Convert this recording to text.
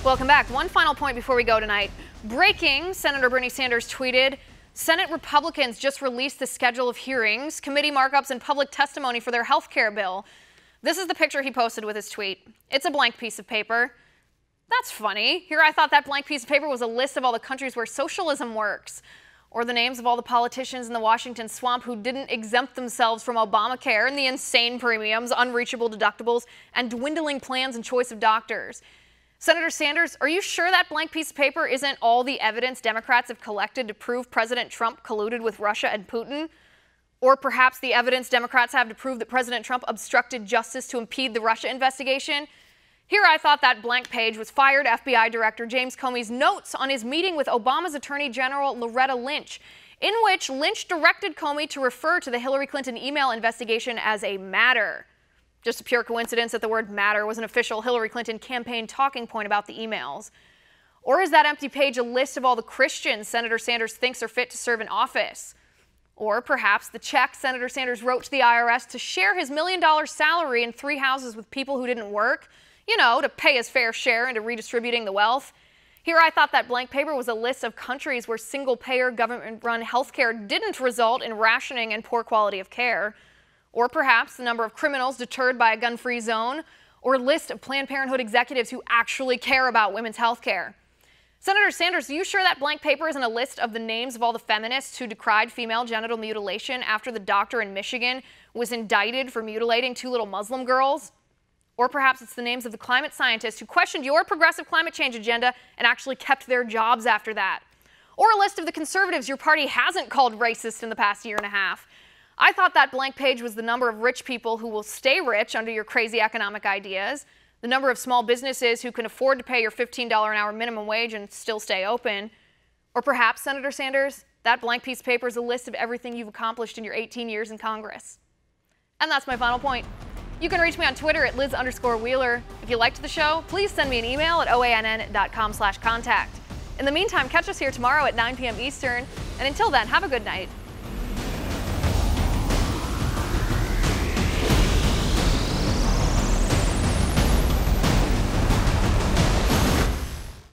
Welcome back. One final point before we go tonight. Breaking, Senator Bernie Sanders tweeted, Senate Republicans just released the schedule of hearings, committee markups, and public testimony for their health care bill. This is the picture he posted with his tweet. It's a blank piece of paper. That's funny. Here I thought that blank piece of paper was a list of all the countries where socialism works, or the names of all the politicians in the Washington swamp who didn't exempt themselves from Obamacare and the insane premiums, unreachable deductibles, and dwindling plans and choice of doctors. Senator Sanders, are you sure that blank piece of paper isn't all the evidence Democrats have collected to prove President Trump colluded with Russia and Putin? Or perhaps the evidence Democrats have to prove that President Trump obstructed justice to impede the Russia investigation? Here I thought that blank page was fired FBI Director James Comey's notes on his meeting with Obama's Attorney General Loretta Lynch, in which Lynch directed Comey to refer to the Hillary Clinton email investigation as a matter. Just a pure coincidence that the word matter was an official Hillary Clinton campaign talking point about the emails. Or is that empty page a list of all the Christians Senator Sanders thinks are fit to serve in office? Or perhaps the check Senator Sanders wrote to the IRS to share his $1 million salary in 3 houses with people who didn't work, to pay his fair share into redistributing the wealth. Here I thought that blank paper was a list of countries where single-payer, government-run healthcare didn't result in rationing and poor quality of care. Or perhaps the number of criminals deterred by a gun-free zone, or a list of Planned Parenthood executives who actually care about women's health care. Senator Sanders, are you sure that blank paper isn't a list of the names of all the feminists who decried female genital mutilation after the doctor in Michigan was indicted for mutilating 2 little Muslim girls? Or perhaps it's the names of the climate scientists who questioned your progressive climate change agenda and actually kept their jobs after that? Or a list of the conservatives your party hasn't called racist in the past year and a half? I thought that blank page was the number of rich people who will stay rich under your crazy economic ideas, the number of small businesses who can afford to pay your $15 an hour minimum wage and still stay open. Or perhaps, Senator Sanders, that blank piece of paper is a list of everything you've accomplished in your 18 years in Congress. And that's my final point. You can reach me on Twitter at Liz_Wheeler. If you liked the show, please send me an email at oann.com/contact. In the meantime, catch us here tomorrow at 9 p.m. Eastern. And until then, have a good night.